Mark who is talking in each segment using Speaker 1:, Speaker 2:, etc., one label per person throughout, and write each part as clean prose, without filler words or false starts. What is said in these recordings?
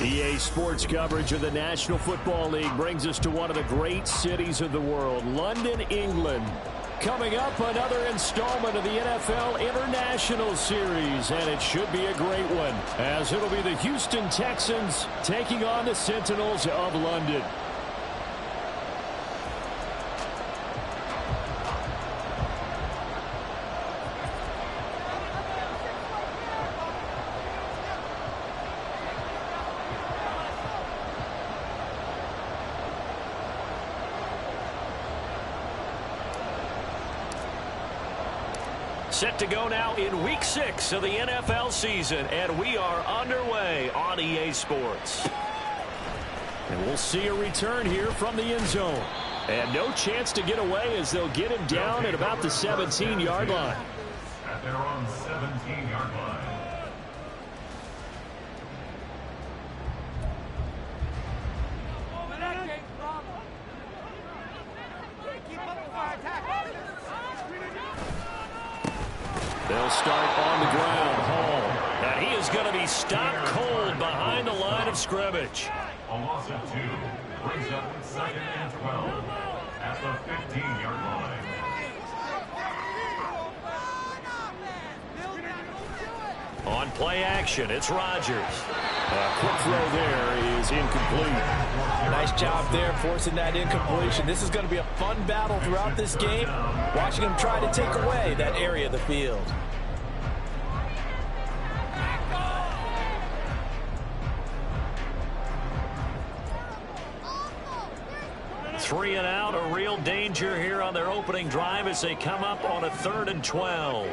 Speaker 1: EA Sports coverage of the National Football League brings us to one of the great cities of the world, London, England. Coming up, another installment of the NFL International Series, and it should be a great one, as it'll be the Houston Texans taking on the Sentinels of London. Set to go now in Week 6 of the NFL season, and we are underway on EA Sports. And we'll see a return here from the end zone. And no chance to get away as they'll get him down at about the 17-yard line.
Speaker 2: At their own 17-yard line.
Speaker 1: They'll start on the ground, Hall. And he is going to be stopped cold behind the line of scrimmage.
Speaker 2: A loss of 2 brings up 2nd and 12 at the 15-yard line.
Speaker 1: On play action, it's Rodgers. A quick throw there is incomplete.
Speaker 3: Nice job there forcing that incompletion. This is going to be a fun battle throughout this game, watching them try to take away that area of the field.
Speaker 1: Three and out, a real danger here on their opening drive as they come up on a 3rd and 12.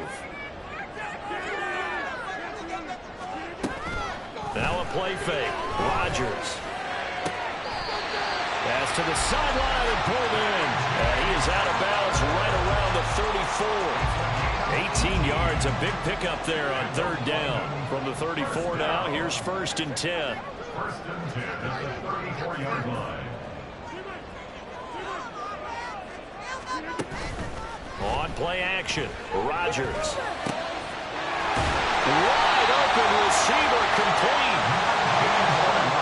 Speaker 1: Now a play fake. Rodgers. Pass to the sideline and pulled in. And he is out of bounds right around the 34. 18 yards, a big pickup there on 3rd down. From the 34 now, here's 1st and 10.
Speaker 2: First and 10 at the 34-yard line.
Speaker 1: On play action, Rodgers. Wide open receiver, complete.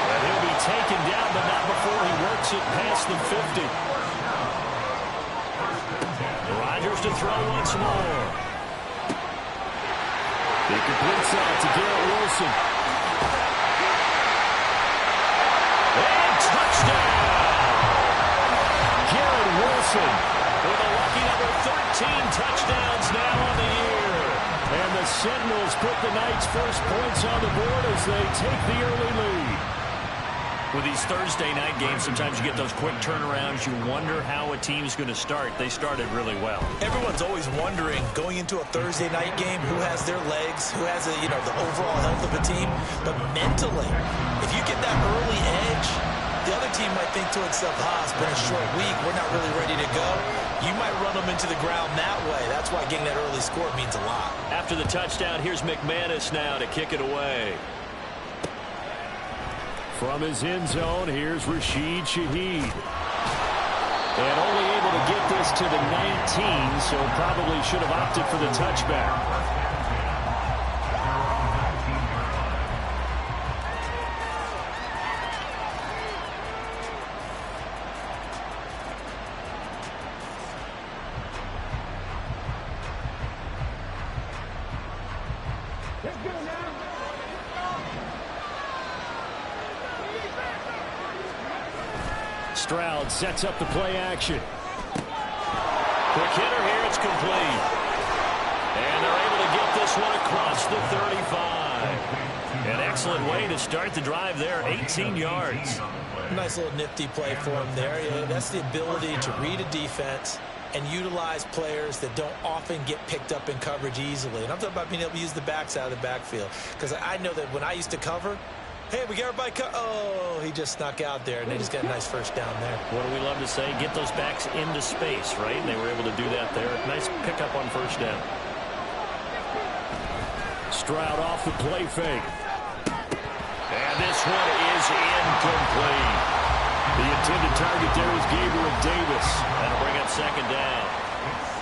Speaker 1: And he'll be taken down, but not before he works it past the 50. Rodgers to throw once more. He completes out to Garrett Wilson. And touchdown! Garrett Wilson with a lucky number 13 touchdowns now on the year. And the Sentinels put the night's first points on the board as they take the early lead. With these Thursday night games, sometimes you get those quick turnarounds. You wonder how a team's going to start. They started really well.
Speaker 3: Everyone's always wondering, going into a Thursday night game, who has their legs, who has the overall health of a team. But mentally, if you get that early edge, the other team might think to itself, it's been a short week. We're not really ready to go. You might run them into the ground that way. That's why getting that early score means a lot.
Speaker 1: After the touchdown, here's McManus now to kick it away. From his end zone, here's Rashid Shaheed. And only able to get this to the 19, so probably should have opted for the touchback. Stroud sets up the play action. Quick hitter here, it's complete. And they're able to get this one across the 35. An excellent way to start the drive there, 18 yards.
Speaker 3: Nice little nifty play for him there. Yeah, that's the ability to read a defense and utilize players that don't often get picked up in coverage easily. And I'm talking about being able to use the backside of the backfield. Because I know that when I used to cover, hey, we got everybody he just snuck out there, and they just got a nice first down there.
Speaker 1: What do we love to say? Get those backs into space, right? And they were able to do that there. Nice pickup on first down. Stroud off the play fake. And this one is incomplete. The intended target there is Gabriel Davis. That'll bring up second down.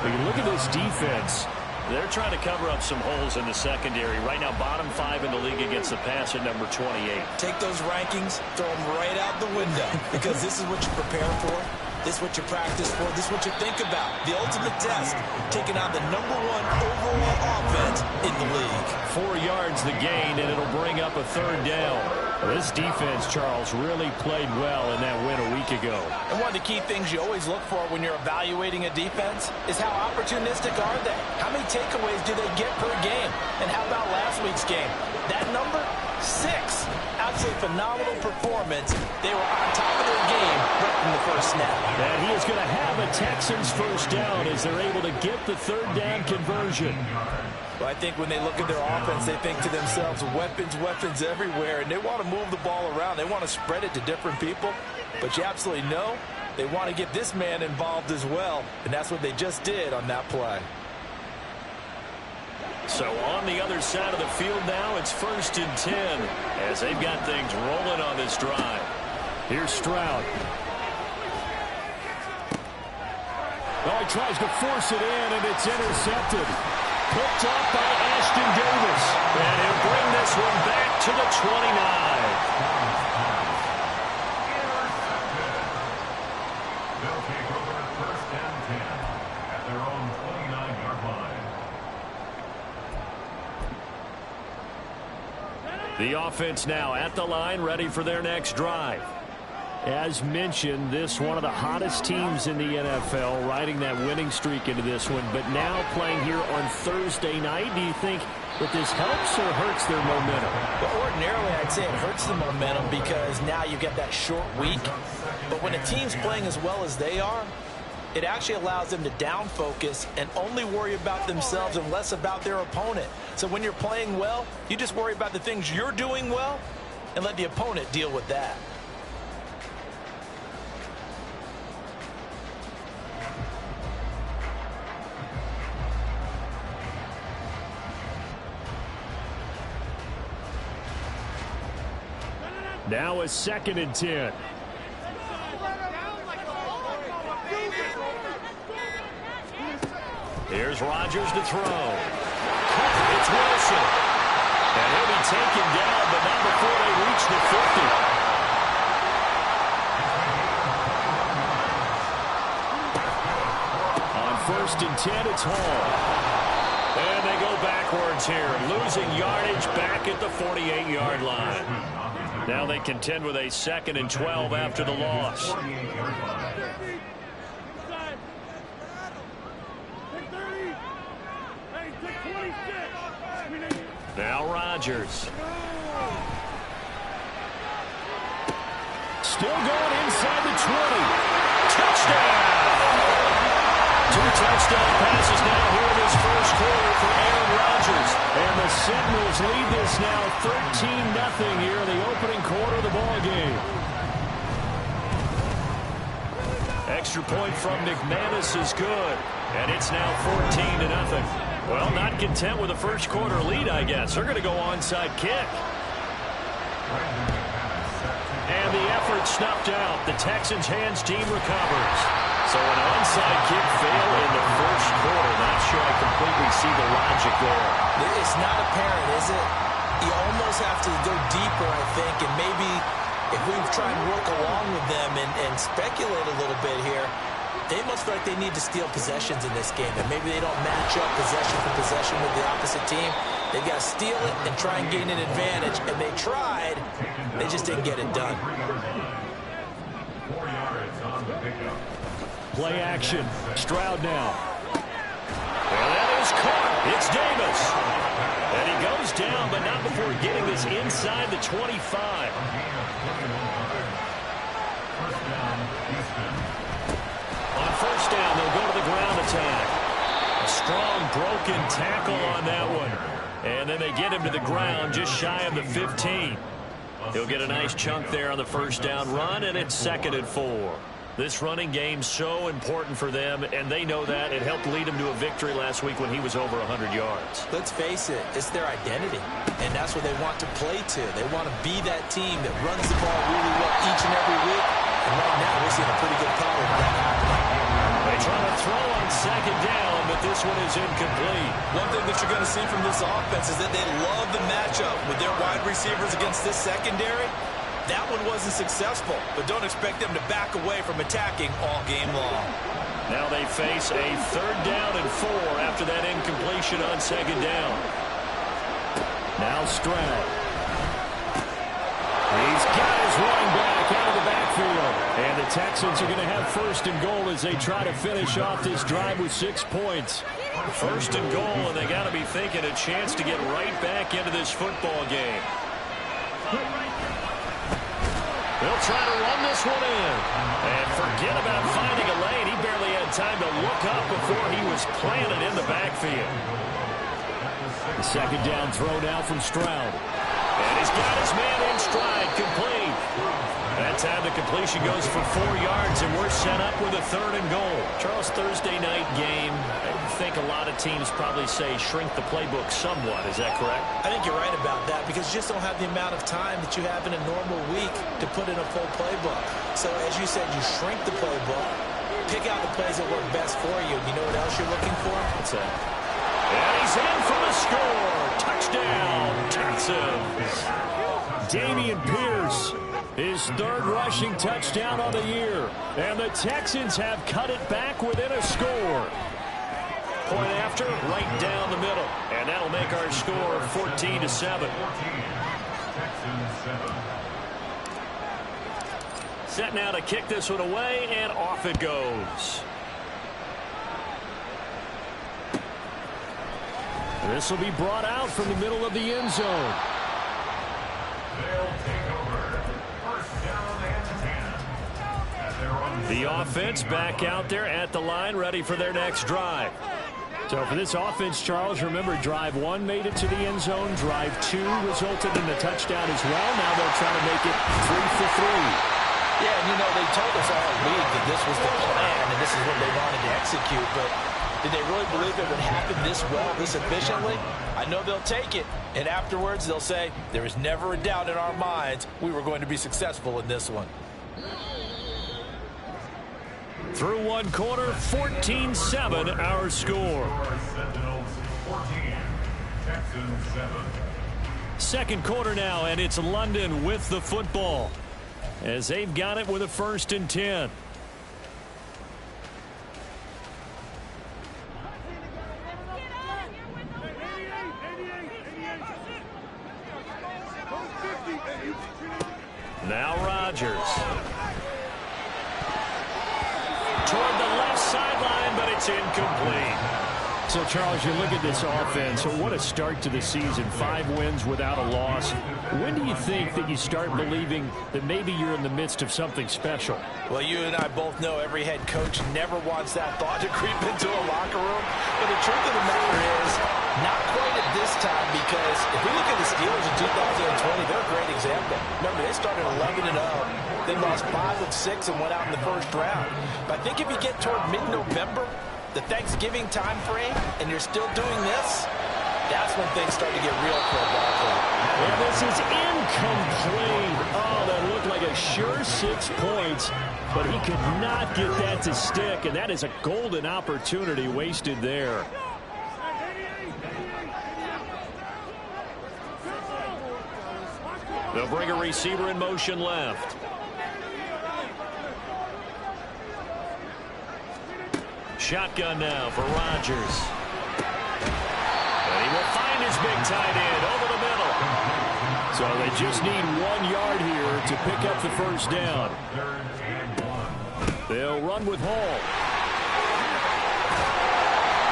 Speaker 1: When you look at this defense, they're trying to cover up some holes in the secondary. Right now, bottom 5 in the league against the pass at number 28.
Speaker 3: Take those rankings, throw them right out the window, because this is what you prepare for. This is what you practice for. This is what you think about. The ultimate test, taking on the #1 overall offense in the league.
Speaker 1: 4 yards the gain, and it'll bring up a third down. This defense, Charles, really played well in that win a week ago.
Speaker 3: And one of the key things you always look for when you're evaluating a defense is how opportunistic are they? How many takeaways do they get per game? And how about last week's game? That number, 6. Absolutely phenomenal performance. They were on top of their game right from the first snap.
Speaker 1: And he is going to have a Texans first down as they're able to get the third down conversion.
Speaker 3: Well, I think when they look at their offense, they think to themselves, weapons, weapons everywhere, and they want to move the ball around. They want to spread it to different people, but you absolutely know they want to get this man involved as well, and that's what they just did on that play.
Speaker 1: So on the other side of the field now, it's 1st and 10 as they've got things rolling on this drive. Here's Stroud. Oh, he tries to force it in, and it's intercepted. Picked up by Ashton Davis. And he'll bring this one back to the 29.
Speaker 2: They'll take over at 1st and 10 at their own 29-yard line.
Speaker 1: The offense now at the line, ready for their next drive. As mentioned, this one of the hottest teams in the NFL, riding that winning streak into this one, but now playing here on Thursday night. Do you think that this helps or hurts their momentum?
Speaker 3: Well, ordinarily, I'd say it hurts the momentum because now you get that short week. But when a team's playing as well as they are, it actually allows them to down focus and only worry about themselves and less about their opponent. So when you're playing well, you just worry about the things you're doing well and let the opponent deal with that.
Speaker 1: Now a 2nd and 10. Here's Rodgers to throw. It's Wilson. And he'll be taken down, but not before they reach the 50. On 1st and 10, it's Hall. And they go backwards here, losing yardage back at the 48-yard line. Now they contend with a 2nd and 12 after the loss. Now Rodgers. Still going inside the 20. Touchdown! 2 touchdown passes now here in this first quarter for Aaron Rodgers. And the Sentinels lead this now 13-0 here in the opening quarter of the ball game. Extra point from McManus is good. And it's now 14-0. Well, not content with the first quarter lead, I guess. They're going to go onside kick. And the effort snuffed out. The Texans' hands team recovers. So an onside kick fail in the first quarter. Not sure I completely see the logic there.
Speaker 3: It's not apparent, is it? You almost have to go deeper, I think, and maybe if we try and work along with them and speculate a little bit here, they must feel like they need to steal possessions in this game, and maybe they don't match up possession for possession with the opposite team. They've got to steal it and try and gain an advantage, and they tried. They just didn't get it done.
Speaker 2: 4 yards on the pickup.
Speaker 1: Play action. Stroud now. And that is caught. It's Davis. And he goes down, but not before getting this inside the 25. On 1st down, they'll go to the ground attack. A strong broken tackle on that one. And then they get him to the ground just shy of the 15. He'll get a nice chunk there on the 1st down run, and it's 2nd and 4. This running game's so important for them, and they know that. It helped lead him to a victory last week when he was over 100 yards.
Speaker 3: Let's face it, it's their identity, and that's what they want to play to. They want to be that team that runs the ball really well each and every week, and right now we're seeing a pretty good pattern of that happening.
Speaker 1: They try to throw on 2nd down, but this one is incomplete.
Speaker 3: One thing that you're going to see from this offense is that they love the matchup with their wide receivers against this secondary. That one wasn't successful, but don't expect them to back away from attacking all game long.
Speaker 1: Now they face a 3rd down and 4 after that incompletion on 2nd down. Now Stroud. He's got his running back out of the backfield. And the Texans are going to have 1st and goal as they try to finish off this drive with 6 points. 1st and goal, and they got to be thinking a chance to get right back into this football game. They'll try to run this one in. And forget about finding a lane. He barely had time to look up before he was planted in the backfield. The 2nd down throw now from Stroud. And he's got his man in stride, complete. That time the completion goes for 4 yards, and we're set up with a 3rd and goal. Charles, Thursday night game, I think a lot of teams probably say shrink the playbook somewhat. Is that correct?
Speaker 3: I think you're right about that because you just don't have the amount of time that you have in a normal week to put in a full playbook. So as you said, you shrink the playbook, pick out the plays that work best for you. You know what else you're looking for?
Speaker 1: What's that? And he's in for the score. Touchdown, Texans. Dameon Pierce, his 3rd rushing touchdown on the year. And the Texans have cut it back within a score. Point after, right down the middle. And that'll make our score 14-7. Set now to kick this one away, and off it goes. This will be brought out from the middle of the end zone.
Speaker 2: They'll take over. 1st down and 10. They're on
Speaker 1: The offense back out there at the line, ready for their next drive. So for this offense, Charles, remember, drive 1 made it to the end zone. Drive 2 resulted in a touchdown as well. Now they'll try to make it 3 for 3.
Speaker 3: Yeah, and you know, they told us all week that this was the plan and this is what they wanted to execute, but Did they really believe it would happen this well, this efficiently? I know they'll take it, and afterwards they'll say, there was never a doubt in our minds we were going to be successful in this one.
Speaker 1: Through one quarter, 14-7 our score.
Speaker 2: Sentinels 14, Texans 7.
Speaker 1: Second quarter now, and it's London with the football as they've got it with a 1st and 10. Now Rodgers. Toward the left sideline, but it's incomplete. So, Charles, you look at this offense, so what a start to the season. 5 wins without a loss. When do you think that you start believing that maybe you're in the midst of something special?
Speaker 3: Well, you and I both know every head coach never wants that thought to creep into a locker room. But the truth of the matter is, not quite at this time, because if we look at the Steelers in 2020, they're a great example. Remember, they started 11-0, then lost 5 of 6 and went out in the first round. But I think if you get toward mid-November, the Thanksgiving time frame, and you're still doing this, that's when things start to get real for a ball club.
Speaker 1: And this is incomplete. Oh, that looked like a sure 6 points, but he could not get that to stick, and that is a golden opportunity wasted there. They'll bring a receiver in motion left. Shotgun now for Rodgers. And he will find his big tight end over the middle. So they just need 1 yard here to pick up the first down. They'll run with Hall.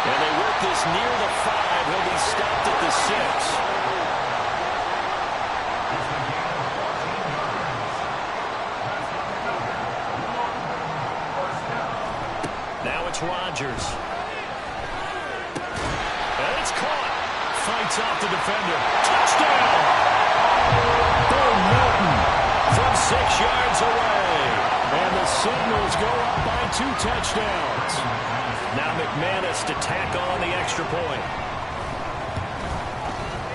Speaker 1: And they work this near the 5. He'll be stopped at the 6. Rodgers. And it's caught. Fights off the defender. Touchdown! Bo Melton from 6 yards away. And the Sentinels go up by 2 touchdowns. Now McManus to tack on the extra point.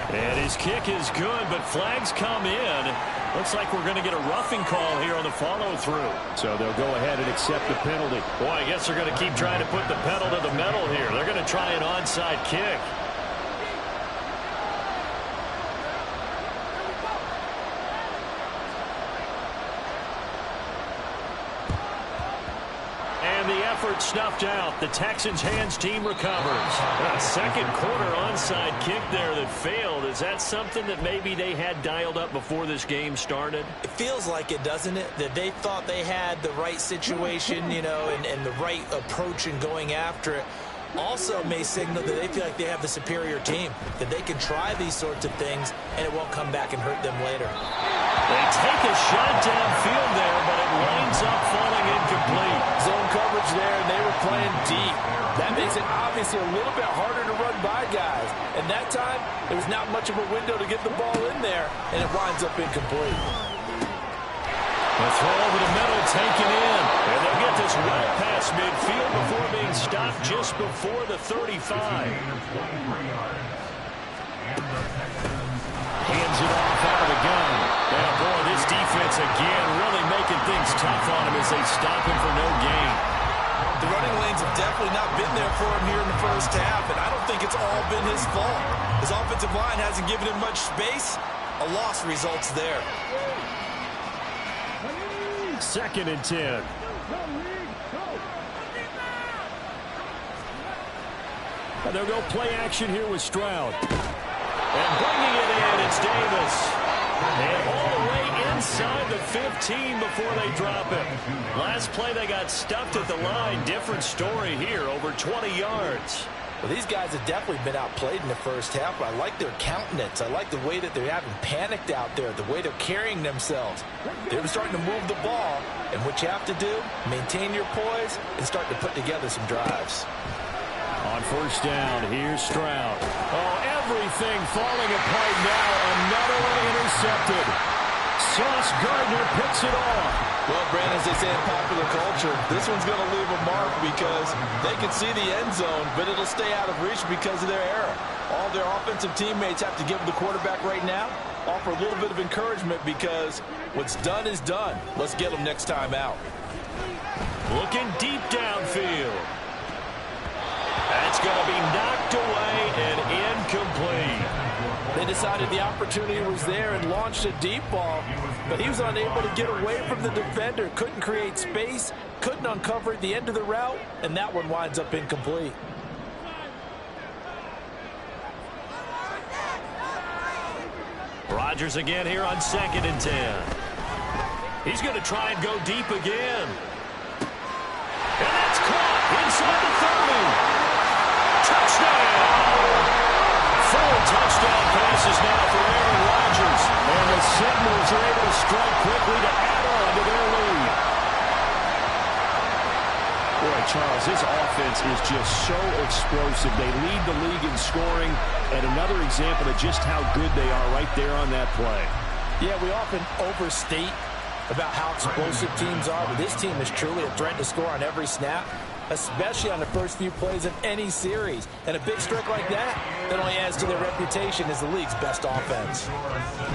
Speaker 1: And his kick is good, but flags come in. Looks like we're going to get a roughing call here on the follow-through. So they'll go ahead and accept the penalty. Boy, I guess they're going to keep trying to put the pedal to the metal here. They're going to try an onside kick. And the effort snuffed out. The Texans' hands team recovers. A second quarter onside kick there that failed. Is that something that maybe they had dialed up before this game started?
Speaker 3: It feels like it, doesn't it? That they thought they had the right situation, you know, and the right approach in going after it. Also may signal that they feel like they have the superior team, that they can try these sorts of things and it won't come back and hurt them later.
Speaker 1: They take a shot downfield there, but it winds up falling incomplete.
Speaker 3: Zone coverage there, and they were playing deep. That makes it obviously a little bit harder to run by guys. And that time, there was not much of a window to get the ball in there, and it winds up incomplete.
Speaker 1: The throw over the middle taken in. And they'll get this well past midfield before being stopped just before the 35. Hands it off out of the gun. And boy, this defense again really making things tough on him as they stop him for no gain.
Speaker 3: The running lanes have definitely not been there for him here in the first half, and I don't think it's all been his fault. His offensive line hasn't given him much space. A loss results there.
Speaker 1: 2nd and 10. And they'll go play action here with Stroud. And bringing it in, it's Davis. And all the way inside the 15 before they drop it. Last play, they got stuffed at the line. Different story here, over 20 yards.
Speaker 3: Well, these guys have definitely been outplayed in the first half, but I like their countenance. I like the way that they haven't panicked out there, the way they're carrying themselves. They're starting to move the ball, and what you have to do, maintain your poise and start to put together some drives.
Speaker 1: On first down, here's Stroud. Oh, everything falling apart now. Another one intercepted. Sauce Gardner picks it off.
Speaker 3: Well, Brandon, as they say in popular culture, this one's going to leave a mark because they can see the end zone, but it'll stay out of reach because of their error. All their offensive teammates have to give the quarterback right now, offer a little bit of encouragement because what's done is done. Let's get them next time out.
Speaker 1: Looking deep downfield. That's going to be knocked away and incomplete.
Speaker 3: They decided the opportunity was there and launched a deep ball, but he was unable to get away from the defender, couldn't create space, couldn't uncover the end of the route, and that one winds up incomplete.
Speaker 1: Rodgers again here on 2nd and 10. He's going to try and go deep again. And that's caught inside the 30. Touchdown! 4 touchdown passes now for Aaron Rodgers. And the Sentinels are able to strike quickly to add on to their lead. Boy, Charles, this offense is just so explosive. They lead the league in scoring, and another example of just how good they are right there on that play.
Speaker 3: Yeah, we often overstate about how explosive teams are, but this team is truly a threat to score on every snap, especially on the first few plays of any series. And a big strike like that only adds to their reputation as the league's best offense.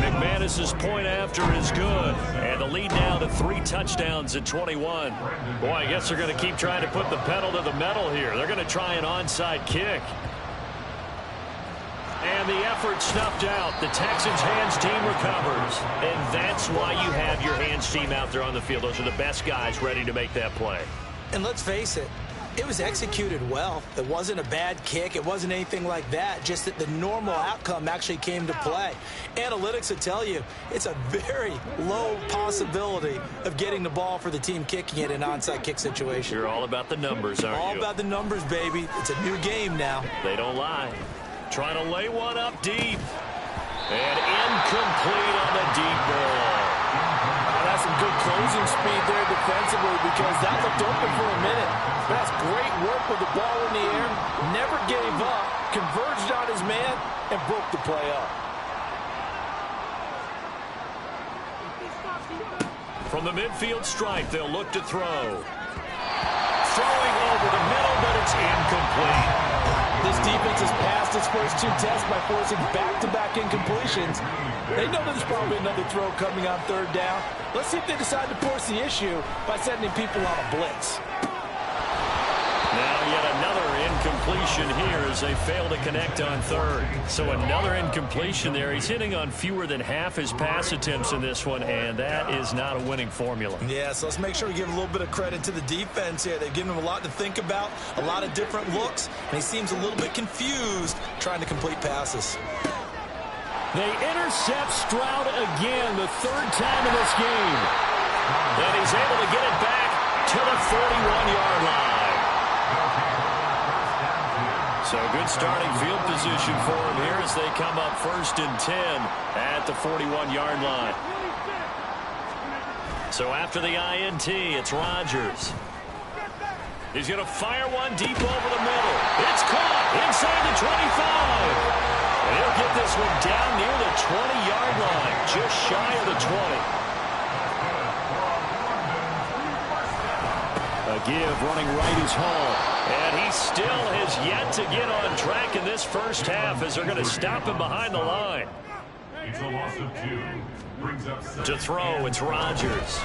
Speaker 1: McManus's point after is good, and the lead now to 3 touchdowns at 21. Boy, I guess they're going to keep trying to put the pedal to the metal here. They're going to try an onside kick. And the effort snuffed out. The Texans' hands team recovers. And that's why you have your hands team out there on the field. Those are the best guys ready to make that play.
Speaker 3: And let's face it, it was executed well. It wasn't a bad kick. It wasn't anything like that. Just that the normal outcome actually came to play. Analytics will tell you it's a very low possibility of getting the ball for the team kicking it in an onside kick situation.
Speaker 1: You're all about the numbers, aren't you?
Speaker 3: All about the numbers, baby. It's a new game now.
Speaker 1: They don't lie. Trying to lay one up deep. And incomplete on the deep ball.
Speaker 3: That's some good closing speed there defensively because that looked open for a minute. That's great work with the ball in the air. Never gave up. Converged on his man and broke the play up.
Speaker 1: From the midfield stripe, they'll look to throw. Throwing over the middle, but it's incomplete.
Speaker 3: This defense has passed its first 2 tests by forcing back-to-back incompletions. They know there's probably another throw coming on 3rd down. Let's see if they decide to force the issue by sending people on a blitz.
Speaker 1: Now yet another incompletion here as they fail to connect on 3rd. So another incompletion there. He's hitting on fewer than half his pass attempts in this one, and that is not a winning formula.
Speaker 3: Yeah, so let's make sure we give a little bit of credit to the defense here. They've given him a lot to think about, a lot of different looks, and he seems a little bit confused trying to complete passes.
Speaker 1: They intercept Stroud again, the 3rd time in this game. And he's able to get it back to the 41-yard line. So good starting field position for him here as they come up 1st and 10 at the 41-yard line. So after the INT, it's Rodgers. He's going to fire one deep over the middle. It's caught inside the 25. And he'll get this one down near the 20-yard line, just shy of the 20. A give running right is Hall. And he still has yet to get on track in this first half as they're going to stop him behind the line.
Speaker 2: It's a loss of 2. Brings up
Speaker 1: To throw, it's Rodgers.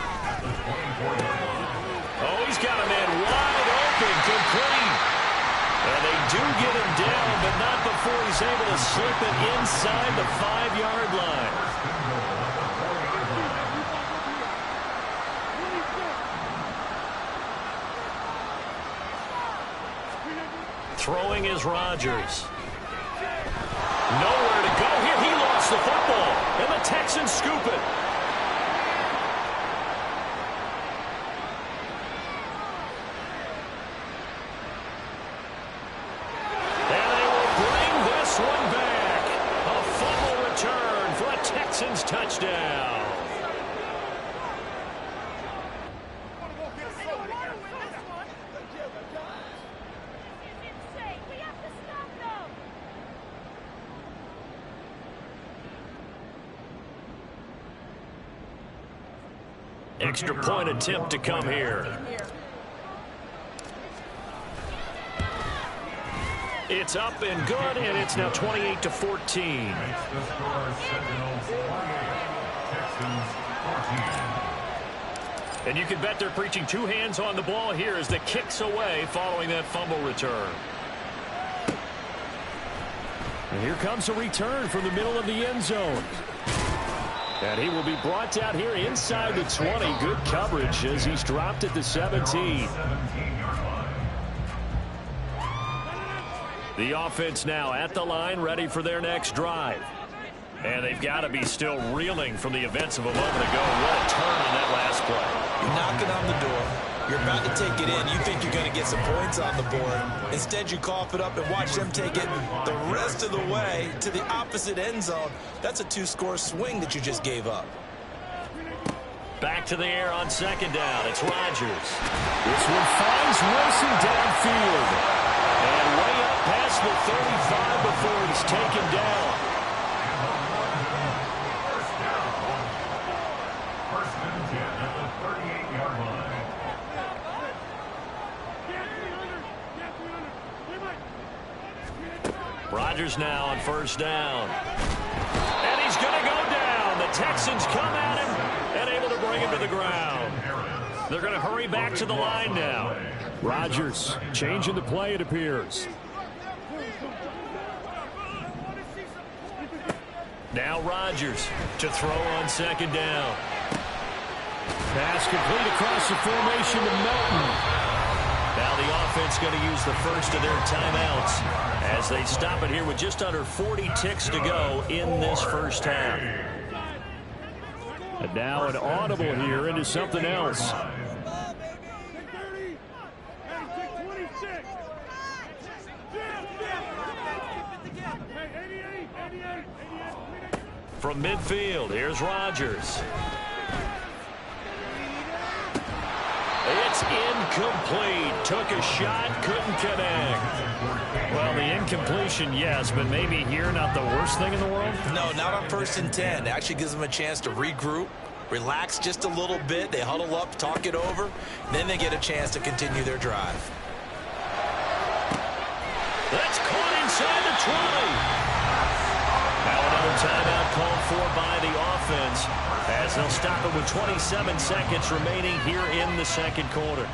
Speaker 1: Oh, he's got a man wide open, complete. And they do get him down, but not before he's able to slip it inside the 5-yard line. Throwing is Rodgers. Nowhere to go here. He lost the football, and the Texans scoop it. And they will bring this one back. A fumble return for a Texans touchdown. Extra point attempt to come here. It's up and good, and it's now 28-14.
Speaker 2: The score is Sentinels 48, Texans 14.
Speaker 1: And you can bet they're preaching two hands on the ball here as the kick's away following that fumble return. And here comes a return from the middle of the end zone. And he will be brought down here inside the 20. Good coverage as he's dropped at the 17. The offense now at the line, ready for their next drive. And they've got to be still reeling from the events of a moment ago. What a turn on that last play.
Speaker 3: You're knocking on the door. You're about to take it in. You think you're going to get some points on the board. Instead, you cough it up and watch them take it the rest of the way to the opposite end zone. That's a two-score swing that you just gave up.
Speaker 1: Back to the air on second down. It's Rodgers. This one finds Wilson downfield. And way up past the 35 before he's taken down.
Speaker 2: First and 10 at the 38-yard line.
Speaker 1: Rodgers now on first down. And he's going to go down. The Texans come at him and able to bring him to the ground. They're going to hurry back to the line now. Rodgers changing the play, it appears. Now Rodgers to throw on second down. Pass complete across the formation to Melton. Now the offense going to use the first of their timeouts as they stop it here with just under 40 ticks to go in this first half. And now an audible here into something else. From midfield, here's Rodgers. It's incomplete. Took a shot, couldn't connect. Well, the incompletion, yes, but maybe here not the worst thing in the world?
Speaker 3: No, not on first and 10. It actually gives them a chance to regroup, relax just a little bit. They huddle up, talk it over, then they get a chance to continue their drive.
Speaker 1: That's caught inside the 20. Now another timeout called for by the offense as they'll stop it with 27 seconds remaining here in the second quarter.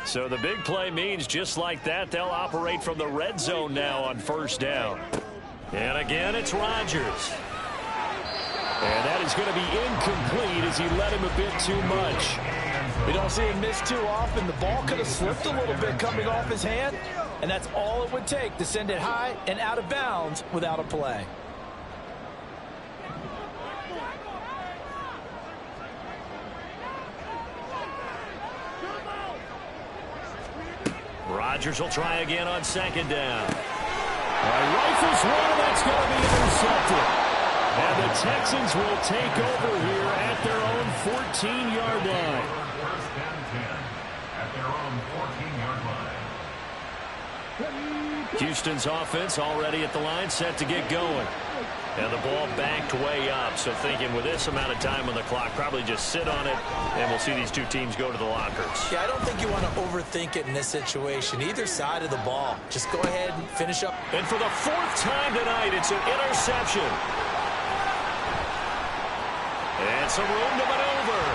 Speaker 1: So the big play means just like that, they'll operate from the red zone now on first down. And again, it's Rodgers. And that is going to be incomplete as he let him a bit too much.
Speaker 3: We don't see him miss too often. The ball could have slipped a little bit coming off his hand, and that's all it would take to send it high and out of bounds without a play.
Speaker 1: Rodgers will try again on second down. Rifles one, that's going to be intercepted. And the Texans will take over here at their own 14-yard line.
Speaker 2: First and 10 at their own 14-yard line.
Speaker 1: Houston's offense already at the line, set to get going. And the ball backed way up, so thinking with this amount of time on the clock, probably just sit on it, and we'll see these two teams go to the lockers.
Speaker 3: Yeah, I don't think you want to overthink it in this situation. Either side of the ball. Just go ahead and finish up.
Speaker 1: And for the fourth time tonight, it's an interception. And some room to maneuver.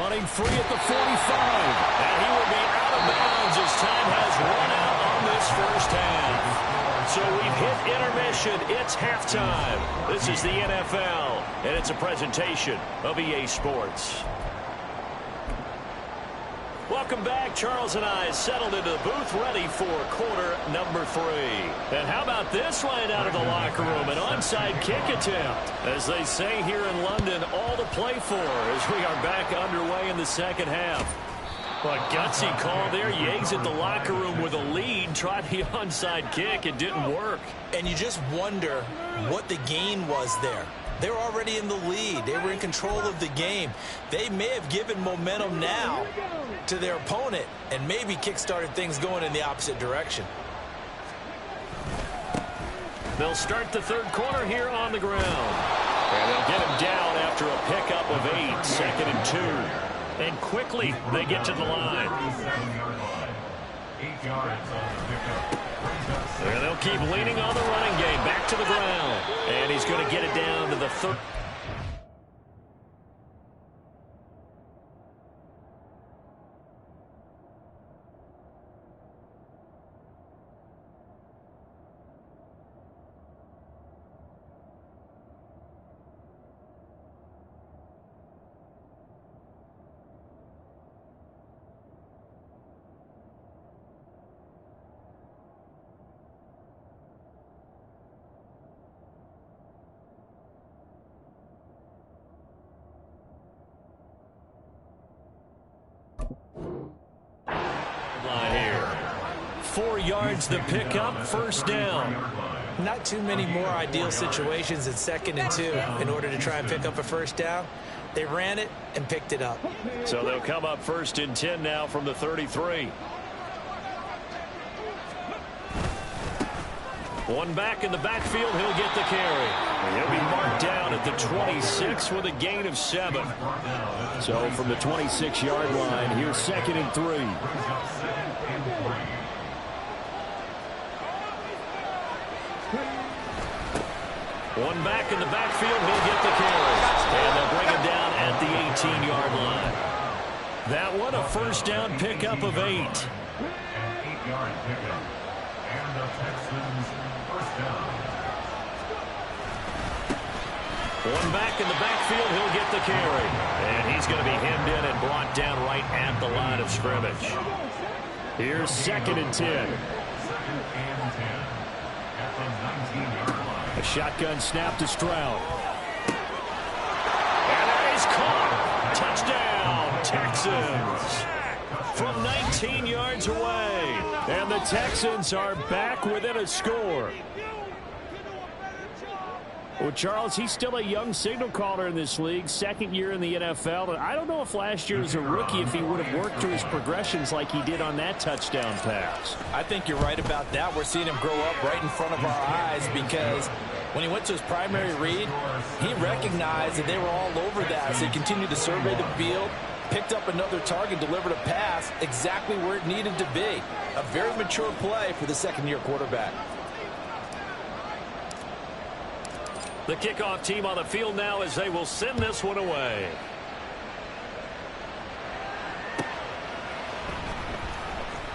Speaker 1: Running free at the 45. And he will be out of bounds as time has run out on this first half. So we've hit intermission. It's halftime. This is the NFL, and it's a presentation of EA Sports. Welcome back. Charles and I settled into the booth, ready for quarter number 3. And how about this right out of the locker room? An onside kick attempt. As they say here in London, all to play for as we are back underway in the second half. Well, a gutsy call there. You exit the locker room with a lead. Tried the onside kick. It didn't work.
Speaker 3: And you just wonder what the gain was there. They were already in the lead. They were in control of the game. They may have given momentum now to their opponent and maybe kick-started things going in the opposite direction.
Speaker 1: They'll start the third quarter here on the ground. And they'll get him down after a pickup of 8, 2nd and 2. And quickly they get to the line.
Speaker 2: 8 yards on the pickup.
Speaker 1: And they'll keep leaning on the running game. Back to the ground. And he's going to get it down to the third. Here. 4 yards the pickup, first down.
Speaker 3: Not too many more ideal situations in 2nd and 2 in order to try and pick up a first down. They ran it and picked it up.
Speaker 1: So they'll come up 1st and 10 now from the 33. One back in the backfield, he'll get the carry. He'll be marked down at the 26 with a gain of 7. So from the 26-yard line, here's 2nd and 3. One back in the backfield, he'll get the carry. And they'll bring him down at the 18-yard line. That one, a first down pickup of 8.
Speaker 2: An 8-yard pickup. And the Texans first down.
Speaker 1: One back in the backfield, he'll get the carry. And he's going to be hemmed in and brought down right at the line of scrimmage. Here's 2nd and 10.
Speaker 2: 2nd and 10 at the 19-yard line.
Speaker 1: A shotgun snap to Stroud. And that is caught. Touchdown, Texans. From 19 yards away. And the Texans are back within a score. Well, Charles, he's still a young signal caller in this league, 2nd year in the NFL. And I don't know if last year as a rookie if he would have worked through his progressions like he did on that touchdown pass.
Speaker 3: I think you're right about that. We're seeing him grow up right in front of our eyes because when he went to his primary read, he recognized that they were all over that. So he continued to survey the field, picked up another target, delivered a pass exactly where it needed to be. A very mature play for the 2nd-year quarterback.
Speaker 1: The kickoff team on the field now as they will send this one away.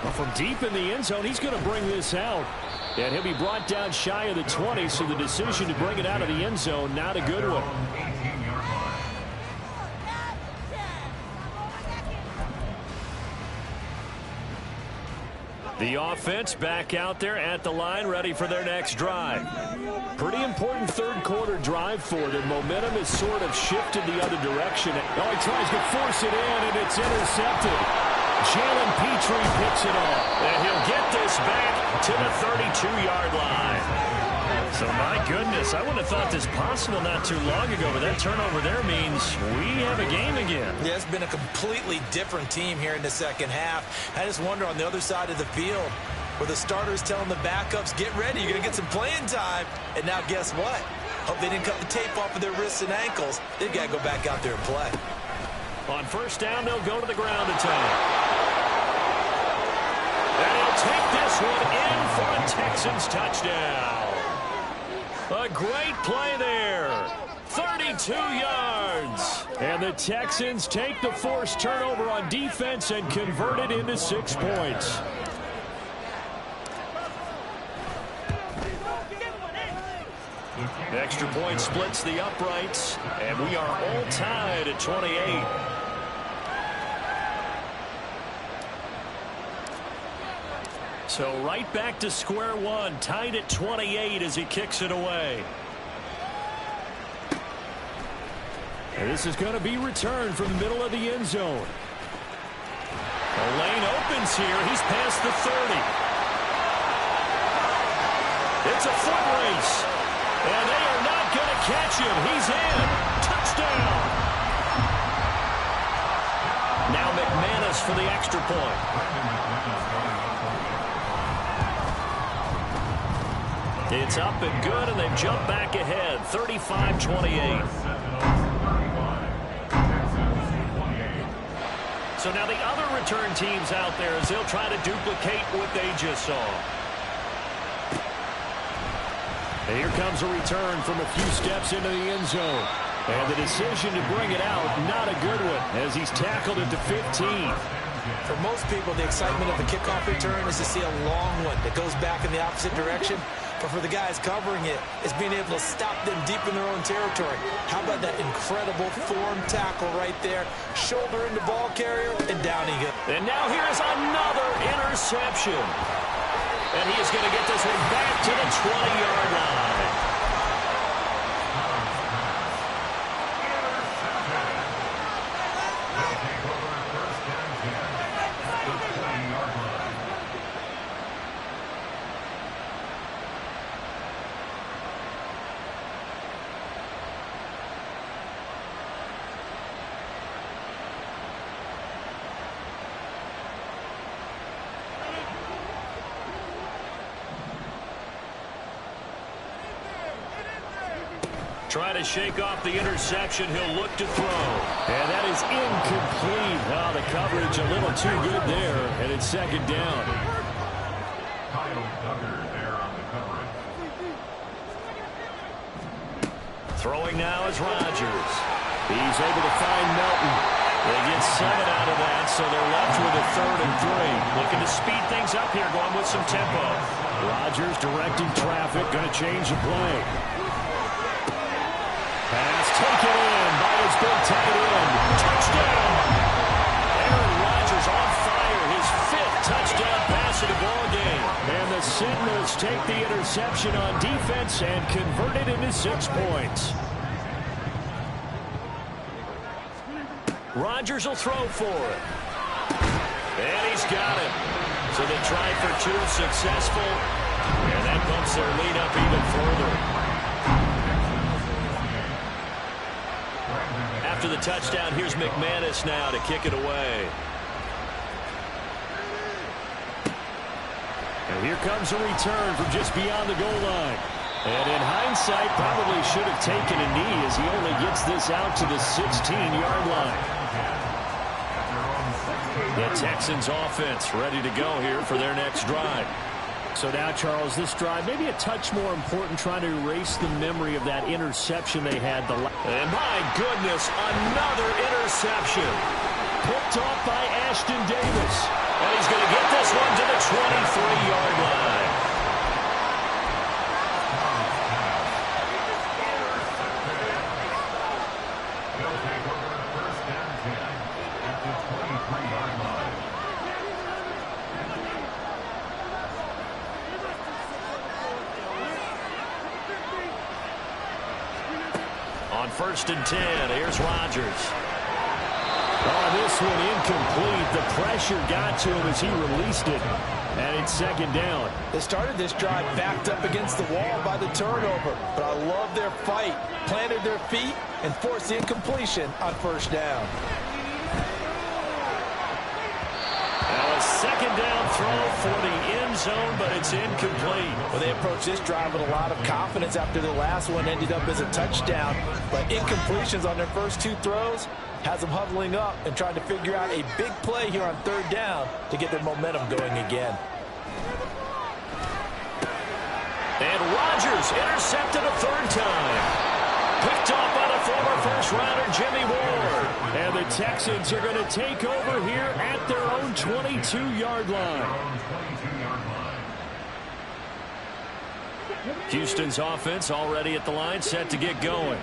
Speaker 1: Well, from deep in the end zone, he's going to bring this out. And he'll be brought down shy of the 20, so the decision to bring it out of the end zone, not a good one. The offense back out there at the line, ready for their next drive. Pretty important third quarter drive for them. Momentum has sort of shifted the other direction. Oh, he tries to force it in, and it's intercepted. Jalen Petrie picks it off. And he'll get this back to the 32-yard line. So, my goodness, I wouldn't have thought this possible not too long ago, but that turnover there means we have a game again.
Speaker 3: Yeah, it's been a completely different team here in the second half. I just wonder on the other side of the field where the starters telling the backups, get ready, you're going to get some playing time. And now guess what? Hope they didn't cut the tape off of their wrists and ankles. They've got to go back out there and play.
Speaker 1: On first down, they'll go to the ground attack. And he'll take this one in for a Texans touchdown. A great play there. 32 yards. And the Texans take the forced turnover on defense and convert it into 6 points. Extra point splits the uprights, and we are all tied at 28. So right back to square one, tied at 28 as he kicks it away. And this is going to be returned from the middle of the end zone. The lane opens here. He's past the 30. It's a foot race. And they are not not going to catch him. He's in. Touchdown. Now McManus for the extra point. It's up and good, and they've jumped back ahead, 35-28. So now the other return teams out there as they'll try to duplicate what they just saw. And here comes a return from a few steps into the end zone. And the decision to bring it out, not a good one, as he's tackled at the 15.
Speaker 3: For most people, the excitement of the kickoff return is to see a long one that goes back in the opposite direction. But for the guys covering it, it's being able to stop them deep in their own territory. How about that incredible form tackle right there? Shoulder into ball carrier, and down he goes.
Speaker 1: And now here's another interception. And he is going to get this one back to the 20-yard line. Try to shake off the interception. He'll look to throw. And that is incomplete. Oh, the coverage a little too good there. And it's second down.
Speaker 2: Kyle Duggar there on the coverage.
Speaker 1: Throwing now is Rodgers. He's able to find Melton. They get 7 out of that, so they're left with a 3rd and 3. Looking to speed things up here, going with some tempo. Rodgers directing traffic, going to change the play. Pass taken in by his big tight end. Touchdown! Aaron Rodgers on fire. His 5th touchdown pass of the ball game. And the Sentinels take the interception on defense and convert it into 6 points. Rodgers will throw for it. And he's got it. So they tried for 2, successful. And that bumps their lead up even further. After the touchdown, here's McManus now to kick it away. And here comes a return from just beyond the goal line. And in hindsight, probably should have taken a knee as he only gets this out to the 16-yard line. The Texans offense ready to go here for their next drive. So now, Charles, this drive maybe a touch more important, trying to erase the memory of that interception they had. And my goodness, another interception. Picked off by Ashton Davis. And he's going to get this one to the 23-yard line.
Speaker 2: They'll take over 1st and 10 at the 23-yard line.
Speaker 1: On 1st and 10, here's Rodgers. Oh, this one incomplete. The pressure got to him as he released it. And it's 2nd down.
Speaker 3: They started this drive backed up against the wall by the turnover. But I love their fight. Planted their feet and forced the incompletion on 1st down.
Speaker 1: Now a 2nd down throw for the end zone, but it's incomplete.
Speaker 3: Well, they approached this drive with a lot of confidence after the last one ended up as a touchdown. But incompletions on their first 2 throws has them huddling up and trying to figure out a big play here on 3rd down to get their momentum going again.
Speaker 1: And Rodgers intercepted a 3rd time. Picked off by the former first-rounder Jimmy Ward. And the Texans are going to take over here at their own 22-yard line. Houston's offense already at the line, set to get going.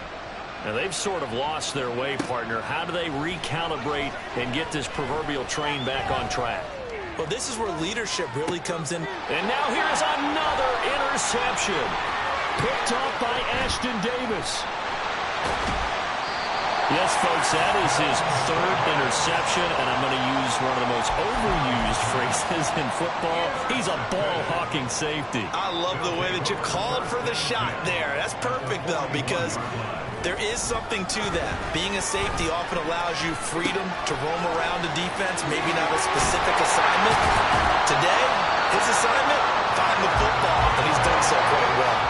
Speaker 1: Now, they've sort of lost their way, partner. How do they recalibrate and get this proverbial train back on track?
Speaker 3: Well, this is where leadership really comes in.
Speaker 1: And now here's another interception. Picked off by Ashton Davis. Yes, folks, that is his third interception, and I'm going to use one of the most overused phrases in football. He's a ball-hawking safety.
Speaker 3: I love the way that you called for the shot there. That's perfect, though, because there is something to that. Being a safety often allows you freedom to roam around the defense, maybe not a specific assignment. Today, his assignment, find the football, and he's done so quite well.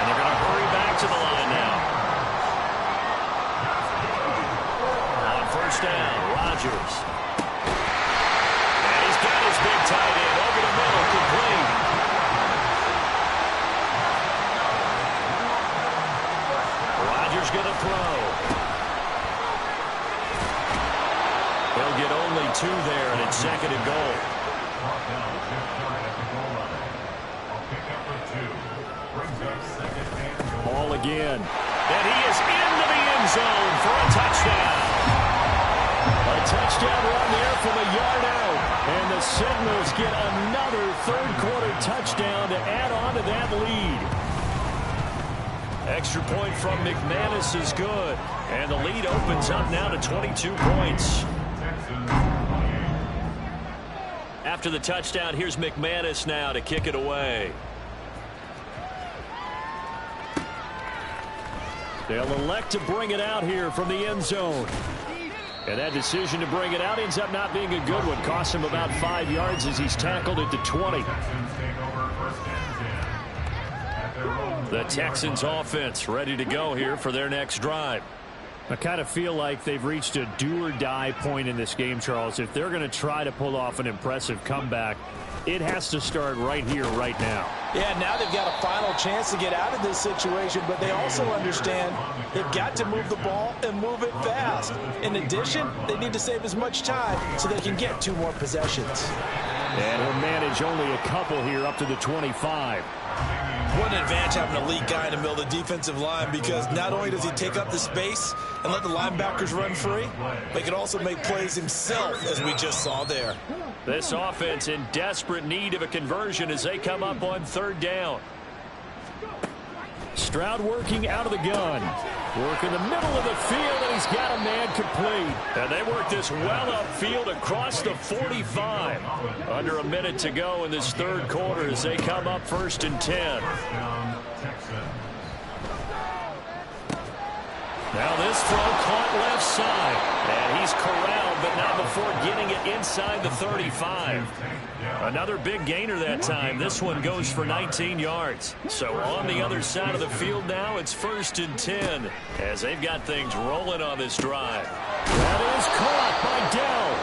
Speaker 1: And they're going to hurry back to the line now. On first down, Rodgers. And he's got his big tight end over the middle, complete. Rodgers going to throw. He'll get only 2 there, and it's second and goal. Ball again. And he is into the end zone for a touchdown. A touchdown run there from a yard out. And the Sentinels get another third-quarter touchdown to add on to that lead. Extra point from McManus is good. And the lead opens up now to 22 points. After the touchdown, here's McManus now to kick it away. They'll elect to bring it out here from the end zone. And that decision to bring it out ends up not being a good one. Costs him about 5 yards as he's tackled at the 20. The Texans offense ready to go here for their next drive. I kind of feel like they've reached a do-or-die point in this game, Charles. If they're going to try to pull off an impressive comeback, it has to start right here, right now.
Speaker 3: Yeah, now they've got a final chance to get out of this situation, but they also understand they've got to move the ball and move it fast. In addition, they need to save as much time so they can get 2 more possessions.
Speaker 1: And he'll manage only a couple here up to the 25.
Speaker 3: What an advantage having an elite guy in the middle of the defensive line, because not only does he take up the space and let the linebackers run free, but he can also make plays himself, as we just saw there.
Speaker 1: This offense in desperate need of a conversion as they come up on third down. Stroud working out of the gun. Work in the middle of the field, and he's got a man complete. And they work this well upfield across the 45. Under a minute to go in this third quarter as they come up 1st and 10. Now this throw caught left side. And he's corralled, but not before getting it inside the 35. Another big gainer that time. This one goes for 19 yards. So on the other side of the field now, it's 1st and 10 as they've got things rolling on this drive. That is caught by Dell.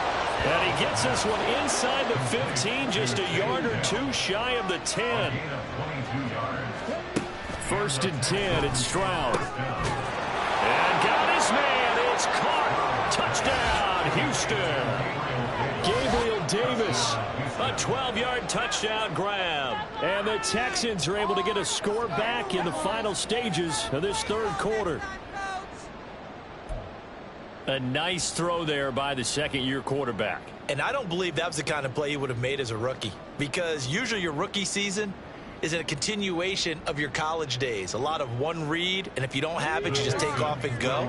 Speaker 1: And he gets this one inside the 15, just a yard or 2 shy of the 10. 1st and 10, it's Stroud. And got his man. It's caught. Touchdown, Houston. Gabriel Davis, a 12-yard touchdown grab. And the Texans are able to get a score back in the final stages of this third quarter. A nice throw there by the second-year quarterback.
Speaker 3: And I don't believe that was the kind of play he would have made as a rookie, because usually your rookie season is a continuation of your college days. A lot of one read, and if you don't have it, you just take off and go.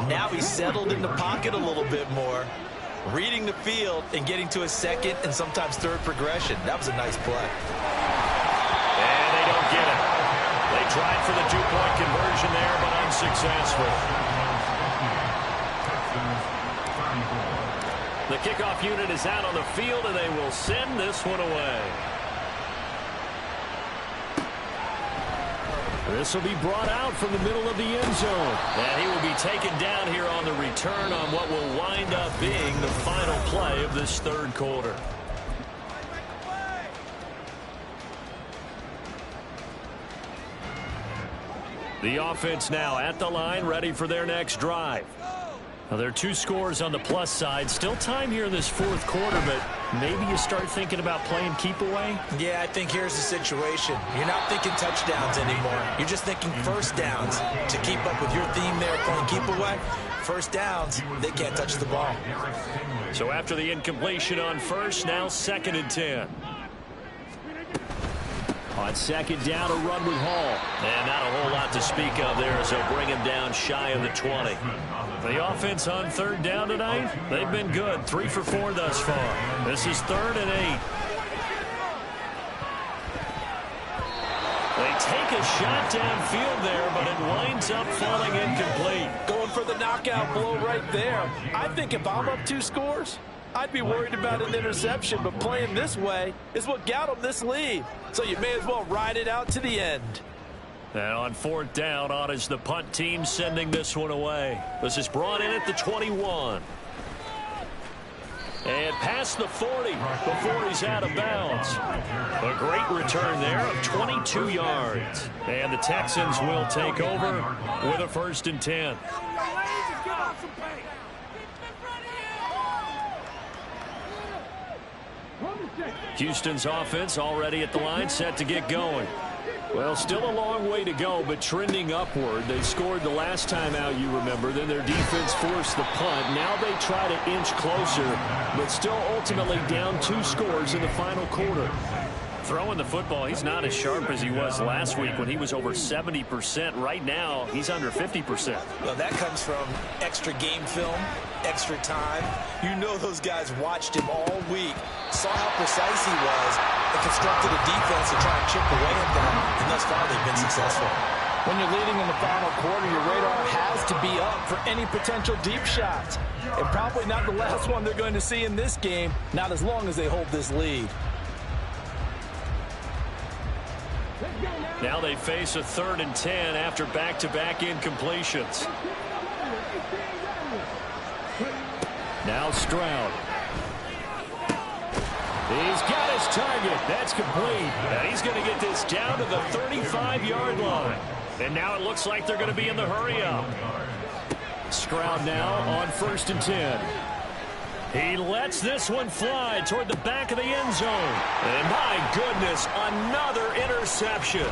Speaker 3: Now he's settled in the pocket a little bit more, reading the field and getting to a second and sometimes third progression. That was a nice play.
Speaker 1: And they don't get it. They tried for the 2-point conversion there, but unsuccessful. The kickoff unit is out on the field, and they will send this one away. This will be brought out from the middle of the end zone. And he will be taken down here on the return on what will wind up being the final play of this third quarter. The offense now at the line, ready for their next drive. Now, there are 2 scores on the plus side. Still time here in this fourth quarter, but maybe you start thinking about playing keep away?
Speaker 3: Yeah, I think here's the situation. You're not thinking touchdowns anymore. You're just thinking first downs. To keep up with your theme there, playing keep away, first downs, they can't touch the ball.
Speaker 1: So after the incompletion on first, now 2nd and 10. On second down, a run with Hall. And not a whole lot to speak of there as they'll bring him down shy of the 20. The offense on third down tonight, they've been good. 3 for 4 thus far. This is 3rd and 8. They take a shot downfield there, but it winds up falling incomplete.
Speaker 3: Going for the knockout blow right there. I think if I'm up 2 scores, I'd be worried about an interception, but playing this way is what got them this lead. So you may as well ride it out to the end.
Speaker 1: And on 4th down, on is the punt team sending this one away. This is brought in at the 21. And past the 40 before he's out of bounds. A great return there of 22 yards. And the Texans will take over with a 1st and 10. Houston's offense already at the line, set to get going. Well, still a long way to go, but trending upward. They scored the last time out, you remember. Then their defense forced the punt. Now they try to inch closer, but still ultimately down 2 scores in the final quarter. Throwing the football, he's not as sharp as he was last week when he was over 70%. Right now, he's under 50%.
Speaker 3: Well, that comes from extra game film, extra time. You know those guys watched him all week, saw how precise he was, and constructed a defense to try and chip away at that, and thus far they've been successful. When you're leading in the final quarter, your radar has to be up for any potential deep shots. And probably not the last one they're going to see in this game, not as long as they hold this lead.
Speaker 1: Now they face a 3rd and 10 after back-to-back incompletions. Now Stroud. He's got his target. That's complete. And he's going to get this down to the 35-yard line. And now it looks like they're going to be in the hurry-up. Stroud now on 1st and 10. He lets this one fly toward the back of the end zone. And my goodness, another interception.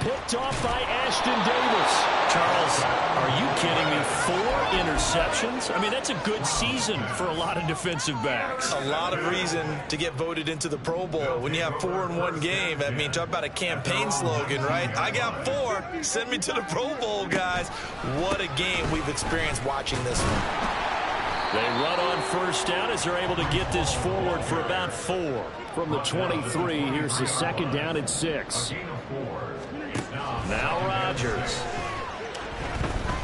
Speaker 1: Picked off by Ashton Davis. Charles, are you kidding me? 4 interceptions? I mean, that's a good season for a lot of defensive backs.
Speaker 3: A lot of reason to get voted into the Pro Bowl. When you have 4 in one game, I mean, talk about a campaign slogan, right? I got 4. Send me to the Pro Bowl, guys. What a game we've experienced watching this one.
Speaker 1: They run on 1st down as they're able to get this forward for about 4. From the 23, here's the 2nd down and 6. Now Rodgers.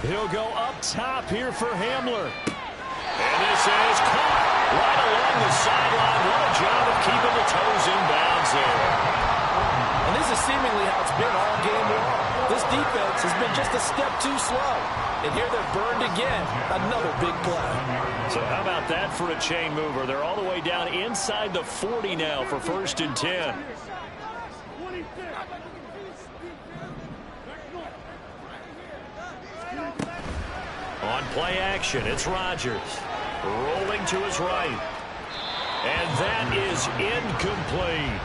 Speaker 1: He'll go up top here for Hamler. And this is caught right along the sideline. What a job of keeping the toes in bounds there.
Speaker 3: And this is seemingly how it's been all game long. This defense has been just a step too slow. And here they're burned again. Another big play.
Speaker 1: So how about that for a chain mover? They're all the way down inside the 40 now for 1st and 10. On play action, it's Rodgers. Rolling to his right. And that is incomplete.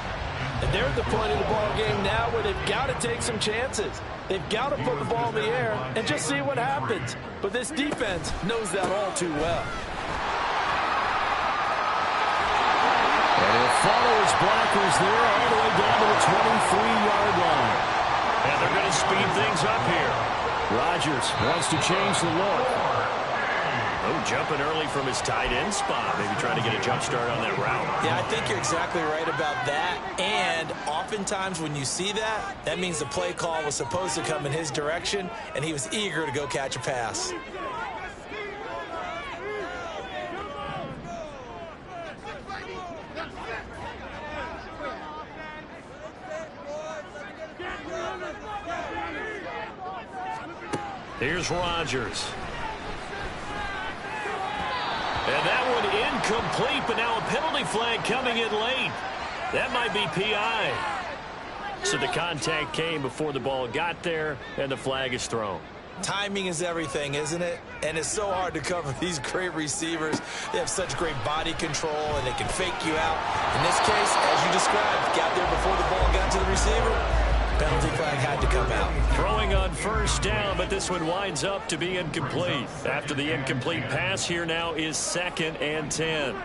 Speaker 3: And they're at the point of the ball game now where they've got to take some chances. They've got to put the ball in the air and just see what happens. But this defense knows that all too well.
Speaker 1: And he'll follow his blockers there all the way down to the 23-yard line. And they're going to speed things up here. Rodgers wants to change the look. Oh, jumping early from his tight end spot. Maybe trying to get a jump start on that route.
Speaker 3: Yeah, I think you're exactly right about that. And oftentimes when you see that, that means the play call was supposed to come in his direction, and he was eager to go catch a pass.
Speaker 1: Here's Rodgers. And that one incomplete, but now a penalty flag coming in late. That might be PI. So the contact came before the ball got there, and the flag is thrown.
Speaker 3: Timing is everything, isn't it? And it's so hard to cover these great receivers. They have such great body control, and they can fake you out. In this case, as you described, got there before the ball got to the receiver. Penalty flag had to come out.
Speaker 1: Throwing on 1st down, but this one winds up to be incomplete. After the incomplete pass, here now is 2nd and 10.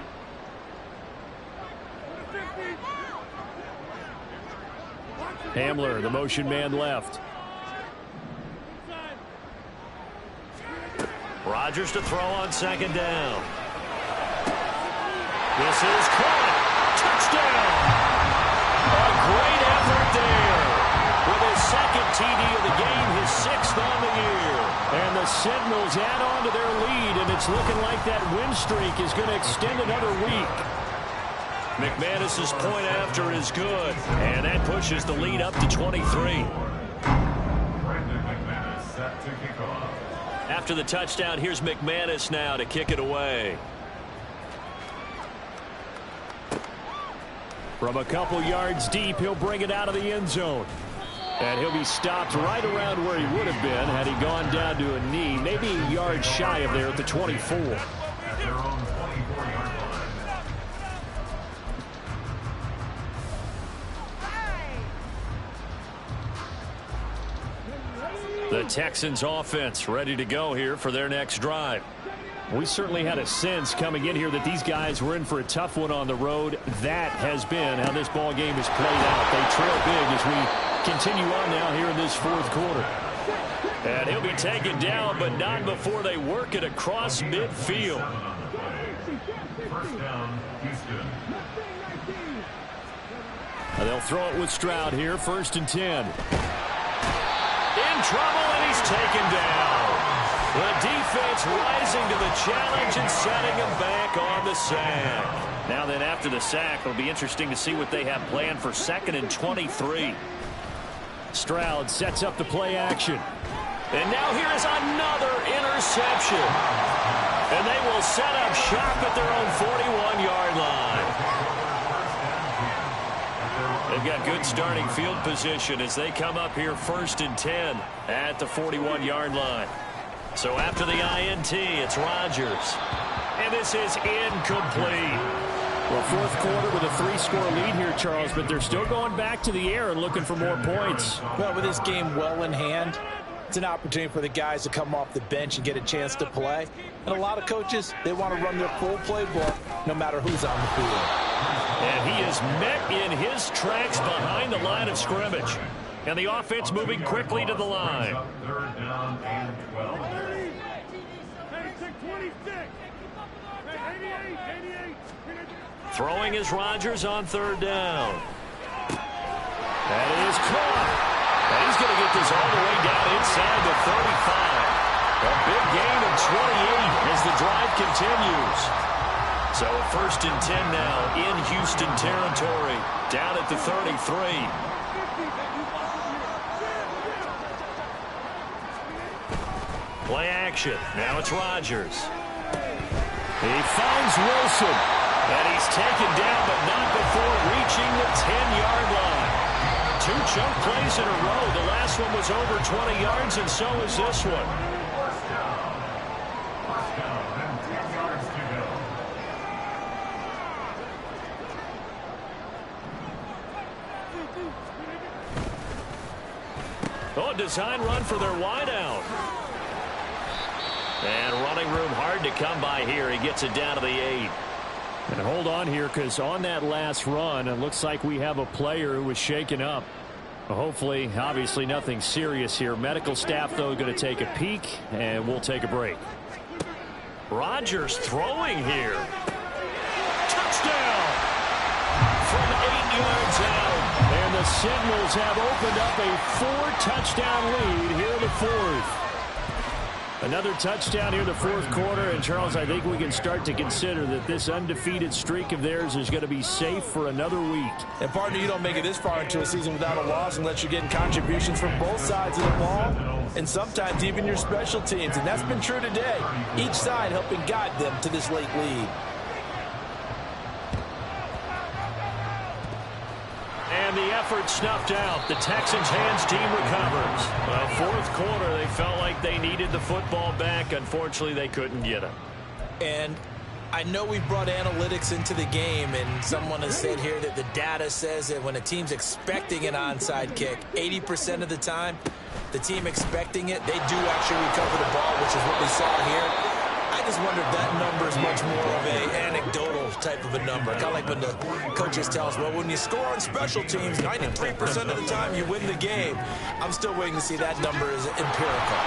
Speaker 1: Hamler, the motion man left. Rodgers to throw on second down. This is caught. Touchdown. A great effort there. With his second TD of the game, his 6th on the year. And the Sentinels add on to their lead, and it's looking like that win streak is going to extend another week. McManus's point after is good, and that pushes the lead up to 23. After the touchdown, here's McManus now to kick it away. From a couple yards deep, he'll bring it out of the end zone. And he'll be stopped right around where he would have been had he gone down to a knee, maybe a yard shy of there at the 24. The Texans offense ready to go here for their next drive. We certainly had a sense coming in here that these guys were in for a tough one on the road. That has been how this ball game has played out. They trail big as we continue on now here in this 4th quarter. And he'll be taken down, but not before they work it across midfield.
Speaker 2: First down, Houston.
Speaker 1: They'll throw it with Stroud here, 1st and 10. In trouble, and he's taken down. The defense rising to the challenge and setting him back on the sack. Now then, after the sack, it'll be interesting to see what they have planned for 2nd and 23. Stroud sets up the play action. And now here is another interception. And they will set up shop at their own 41-yard line. They've got good starting field position as they come up here 1st and 10 at the 41-yard line. So after the INT, it's Rodgers. And this is incomplete. Well, 4th quarter with a 3-score lead here, Charles, but they're still going back to the air and looking for more points.
Speaker 3: Well, with this game well in hand, it's an opportunity for the guys to come off the bench and get a chance to play. And a lot of coaches, they want to run their full playbook no matter who's on the field.
Speaker 1: And he is met in his tracks behind the line of scrimmage. And the offense moving quickly to the line.
Speaker 2: 3rd down and 12.
Speaker 1: Throwing is Rodgers on 3rd down. That is caught. And he's going to get this all the way down inside the 35. A big gain of 28 as the drive continues. So 1st and 10 now in Houston territory, down at the 33. Play action. Now it's Rodgers. He finds Wilson. And he's taken down, but not before reaching the 10-yard line. 2 chunk plays in a row. The last one was over 20 yards, and so is this one.
Speaker 2: First down and 10 yards to go.
Speaker 1: Oh, design run for their wideout. And running room hard to come by here. He gets it down to the 8. And hold on here, because on that last run, it looks like we have a player who was shaken up. Hopefully, obviously nothing serious here. Medical staff, though, going to take a peek, and we'll take a break. Rodgers throwing here. Touchdown! From 8 yards out. And the Sentinels have opened up a 4-touchdown lead here in the 4th. Another touchdown here in the 4th quarter. And, Charles, I think we can start to consider that this undefeated streak of theirs is going to be safe for another week.
Speaker 3: And, partner, you don't make it this far into a season without a loss unless you're getting contributions from both sides of the ball and sometimes even your special teams. And that's been true today. Each side helping guide them to this late lead.
Speaker 1: And the effort snuffed out. The Texans' hands team recovers. Well, 4th quarter, they felt like they needed the football back. Unfortunately, they couldn't get it.
Speaker 3: And I know we brought analytics into the game, and someone has said here that the data says that when a team's expecting an onside kick, 80% of the time, the team expecting it, they do actually recover the ball, which is what we saw here. I just wonder if that number is much more of an anecdotal type of a number. Kind of like when the coaches tell us, well, when you score on special teams, 93% of the time you win the game. I'm still waiting to see that number is empirical.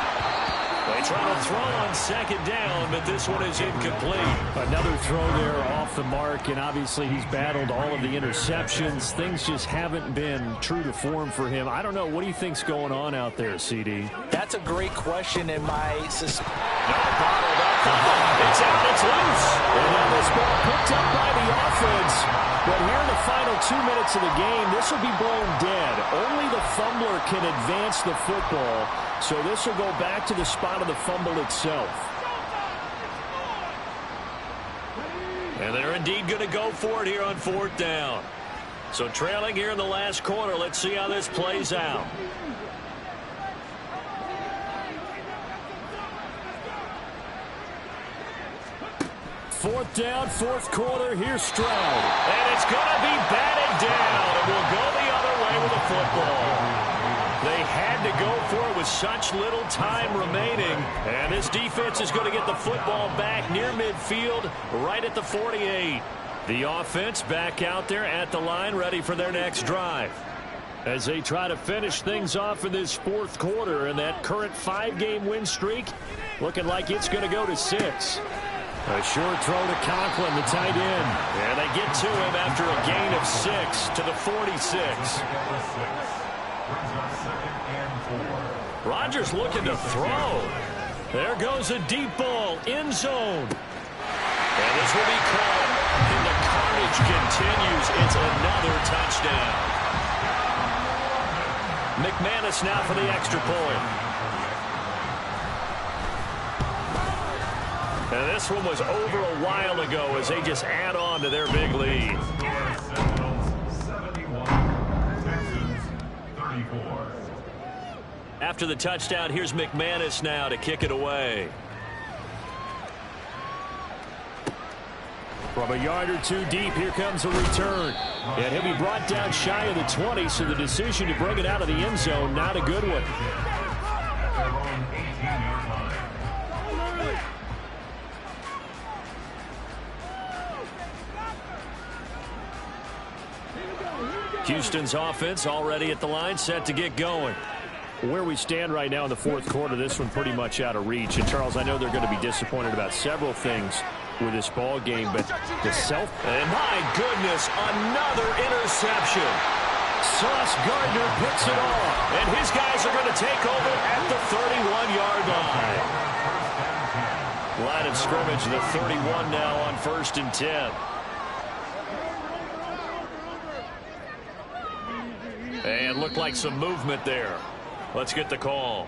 Speaker 1: They try to throw on second down, but this one is incomplete. Another throw there off the mark, and obviously he's battled all of the interceptions. Things just haven't been true to form for him. I don't know. What do you think's going on out there, CD?
Speaker 3: That's a great question, and my suspicion.
Speaker 1: Bottled up. It's out. It's loose. And now this ball picked up by the offense. But here in the final 2 minutes of the game, this will be blown dead. Only the fumbler can advance the football. So this will go back to the spot of the fumble itself. And they're indeed going to go for it here on 4th down. So trailing here in the last quarter. Let's see how this plays out. 4th down, 4th quarter. Here's Stroud. And it's going to be batted down. And we'll go the other way with the football. They had to go for it with such little time remaining. And this defense is going to get the football back near midfield, right at the 48. The offense back out there at the line, ready for their next drive. As they try to finish things off in this 4th quarter, and that current 5-game win streak looking like it's going to go to 6. A short throw to Conklin, the tight end. And they get to him after a gain of 6 to the 46. Rodgers looking to throw. There goes a deep ball, end zone. And this will be caught. And the carnage continues. It's another touchdown. McManus now for the extra point. And this one was over a while ago as they just add on to their big lead. After the touchdown, here's McManus now to kick it away. From a yard or two deep, here comes a return. And he'll be brought down shy of the 20, so the decision to bring it out of the end zone, not a good one. Houston's offense already at the line, set to get going. Where we stand right now in the 4th quarter, this one pretty much out of reach. And, Charles, I know they're going to be disappointed about several things with this ball game, but the and my goodness, another interception. Sauce Gardner picks it off, and his guys are going to take over at the 31-yard line. Line of scrimmage, the 31 now on 1st and 10. And looked like some movement there. Let's get the call.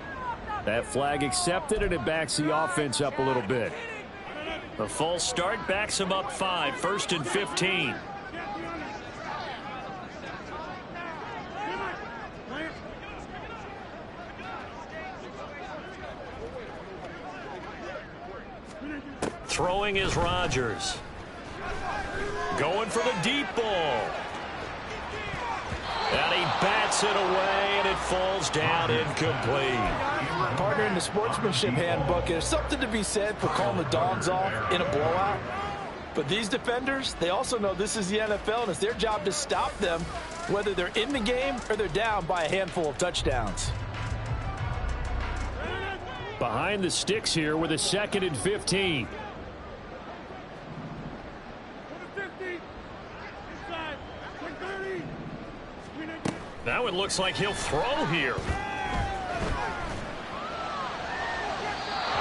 Speaker 1: That flag accepted, and it backs the offense up a little bit. The false start backs him up 5, 1st and 15. Throwing is Rodgers. Going for the deep ball. And he bats it away, and it falls down incomplete.
Speaker 3: Partner, in the sportsmanship handbook, there's something to be said for calling the dogs off in a blowout. But these defenders, they also know this is the NFL, and it's their job to stop them, whether they're in the game or they're down by a handful of touchdowns.
Speaker 1: Behind the sticks here with a 2nd and 15. Now it looks like he'll throw here.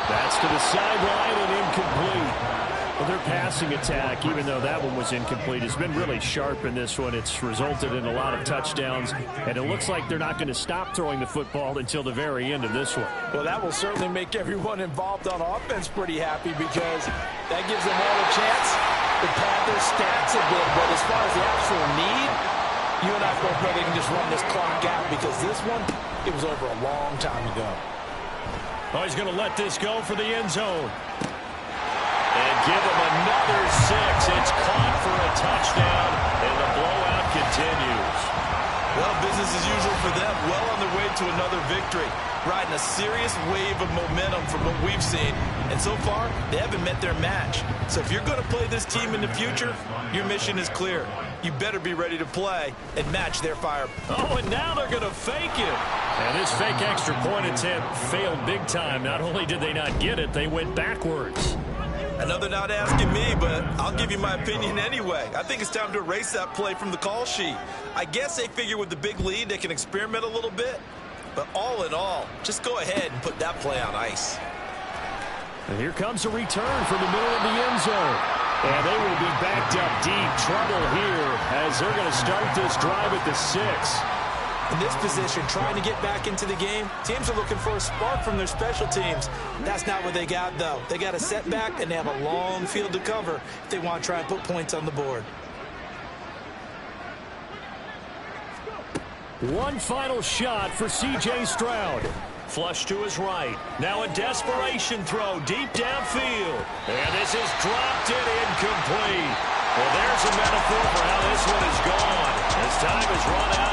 Speaker 1: That's to the sideline and incomplete. Well, their passing attack, even though that one was incomplete, has been really sharp in this one. It's resulted in a lot of touchdowns, and it looks like they're not going to stop throwing the football until the very end of this one.
Speaker 3: Well, that will certainly make everyone involved on offense pretty happy, because that gives them all a chance to pad their stats a bit. But as far as the actual need, you and I both know they can just run this clock out, because this one, it was over a long time ago.
Speaker 1: Oh, he's going to let this go for the end zone. And give him another 6. It's caught for a touchdown, and the blowout continues.
Speaker 4: Well, business as usual for them. Well on their way to another victory. Riding a serious wave of momentum from what we've seen. And so far, they haven't met their match. So if you're going to play this team in the future, your mission is clear.
Speaker 3: you better be ready to play and match their fire.
Speaker 1: Oh, and now they're going to fake it. And this fake extra point attempt failed big time. Not only did they not get it, they went backwards.
Speaker 4: Another not asking me, but I'll give you my opinion anyway. I think it's time to erase that play from the call sheet. I guess they figure with the big lead they can experiment a little bit. But all in all, just go ahead and put that play on ice.
Speaker 1: And here comes a return from the middle of the end zone. And they will be backed up deep. Trouble here as they're going to start this drive at the 6.
Speaker 3: In this position, trying to get back into the game, teams are looking for a spark from their special teams. That's not what they got, though. They got a setback, and they have a long field to cover if they want to try and put points on the board.
Speaker 1: One final shot for C.J. Stroud. Flush to his right. Now a desperation throw deep downfield. And this is dropped it incomplete. Well, there's a metaphor for how this one is gone. As time has run out.